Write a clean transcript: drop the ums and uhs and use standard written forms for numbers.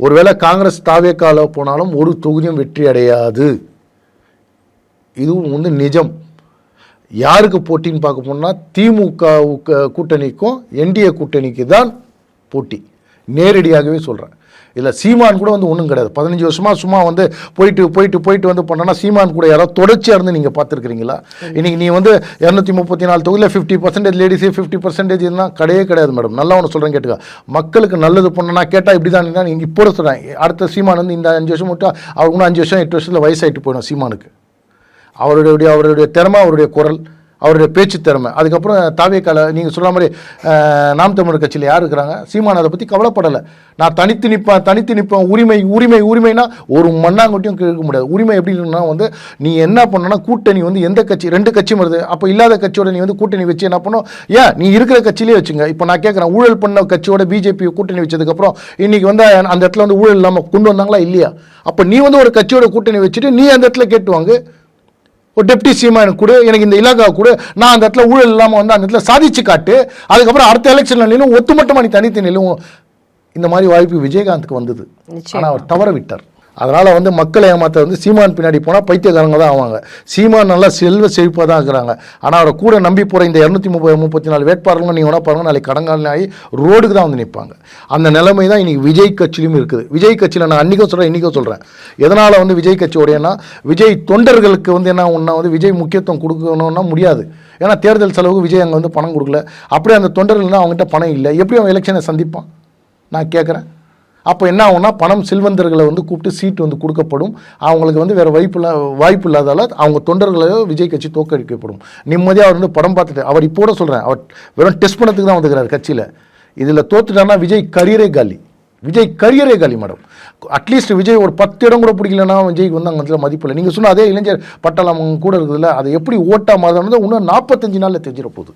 ஒருவேளை காங்கிரஸ் தாவேக்கால போனாலும் ஒரு தொகுதியும் வெற்றி அடையாது. இதுவும் வந்து நிஜம். யாருக்கு போட்டின்னு பார்க்க போனால் திமுக கூட்டணிக்கும் என்டிஏ கூட்டணிக்கு தான் போட்டி. நேரடியாகவே சொல்கிறேன். இல்லை சீமான் கூட வந்து ஒன்றும் கிடையாது. 15 வருஷமாக சும்மா வந்து போயிட்டு வந்து பண்ணனா சீமான் கூட யாராவது தொடர்ச்சியாக இருந்து நீங்கள் பார்த்துருக்கிறீங்களா? இன்றைக்கி நீ வந்து 234 தொகுதியில் 50% லேடிஸு 50% இருந்தால் கிடையாது மேடம். நல்லா ஒன்று சொல்கிறேன் கேட்டுக்கா. மக்களுக்கு நல்லது பண்ணனா கேட்டால் இப்படி தான் நீங்கள் இப்போ சொல்கிறேன். அடுத்த சீமான் வந்து இந்த 5 வருஷம் மட்டும் அவருக்கு இன்னும் 5 வருஷம் 8 வருஷத்தில் வயசாகிட்டு போயிடும் சீமானுக்கு. அவருடைய திறமை, அவருடைய குரல், அவருடைய பேச்சு திறமை. அதுக்கப்புறம் தாவேக்கால நீங்கள் சொல்கிற மாதிரி நாம் தமிழர் கட்சியில் யார் இருக்கிறாங்க? சீமான் அதை பற்றி கவலைப்படலை. நான் தனித்து நிற்பேன். உரிமைனா ஒரு மண்ணாங்கொட்டியும் கேட்க முடியாது. உரிமை எப்படின்னா வந்து நீ என்ன பண்ணனா கூட்டணி வந்து எந்த கட்சி 2 கட்சி வருது, அப்போ இல்லாத கட்சியோட நீ வந்து கூட்டணி வச்சு என்ன பண்ணும்? ஏன் நீ இருக்கிற கட்சியிலே வச்சுங்க. இப்போ நான் கேட்குறேன், ஊழல் பண்ண கட்சியோட பிஜேபி கூட்டணி வச்சதுக்கப்புறம் இன்றைக்கி வந்து அந்த இடத்துல வந்து ஊழல் இல்லாமல் கொண்டு வந்தாங்களா இல்லையா? அப்போ நீ வந்து ஒரு கட்சியோட கூட்டணி வச்சுட்டு நீ அந்த இடத்துல கேட்டுவாங்க, ஒரு டெப்டி சிஎம் எனக்கு கொடு, எனக்கு இந்த இலாக்கா கொடு, நான் அந்த இடத்துல ஊழல் இல்லாமல் வந்து அந்த இடத்துல சாதிச்சு காட்டு, அதுக்கப்புறம் அடுத்த எலெக்ஷன்ல நிலும் ஒத்துமொட்டமாக நீ தனித்து நிலும். இந்த மாதிரி வாய்ப்பு விஜயகாந்துக்கு வந்தது. ஆனால் அவர் தவற விட்டார். அதனால் வந்து மக்களை ஏமாற்ற வந்து சீமான் பின்னாடி போனால் பைத்தியக்காரங்க தான் ஆவாங்க. சீமான் நல்லா செல்வ செழிப்பாக தான் இருக்கிறாங்க. ஆனால் அவரை கூட நம்பி போகிற இந்த 234 வேட்பாளர்களும் நீங்கள் வேணா பாருங்கள், நாளைக்கு கடங்கால ஆகி ரோடுக்கு தான் வந்து நிற்பாங்க. அந்த நிலைமை தான் இன்றைக்கி விஜய் கட்சியிலும் இருக்குது. விஜய் கட்சியில் நான் அன்றைக்கும் சொல்கிறேன், இன்றைக்கும் சொல்கிறேன். எதனால் வந்து விஜய் கட்சியோடையனா விஜய் தொண்டர்களுக்கு வந்து என்ன ஒன்றா வந்து விஜய் முக்கியத்துவம் கொடுக்கணும்னா முடியாது. ஏன்னா தேர்தல் செலவுக்கு விஜய் அங்கே வந்து பணம் கொடுக்கல. அப்படியே அந்த தொண்டர்கள்னால் அவங்ககிட்ட பணம் இல்லை, எப்படி அவன் எலெக்ஷனை சந்திப்பான்? நான் கேட்குறேன். அப்போ என்ன ஆகும்னா பணம் செல்வந்தர்களை வந்து கூப்பிட்டு சீட்டு வந்து கொடுக்கப்படும். அவங்களுக்கு வந்து வேறு வாய்ப்பு இல்லாதால அவங்க தொண்டர்களை விஜய் கட்சி தோற்கடிக்கப்படும். நிம்மதியாக அவர் வந்து படம் பார்த்துட்டு அவர் இப்போ கூட சொல்கிறேன், அவர் வெறும் டெஸ்ட் பண்ணதுக்கு தான் வந்துக்கிறார் கட்சியில். இதில் தோத்துட்டான்னா விஜய் கரியரே காலி மேடம். அட்லீஸ்ட் விஜய் ஒரு 10 இடம் கூட பிடிக்கலன்னா விஜய்க்கு வந்து அங்கே மதிப்பில்லை. நீங்கள் சொன்ன அதே இளைஞர் பட்டாளம் கூட இருக்குதுல்ல, அதை எப்படி ஓட்டா மாறுறது இன்னும் 45 நாளில் தெரிஞ்சிட போகுது.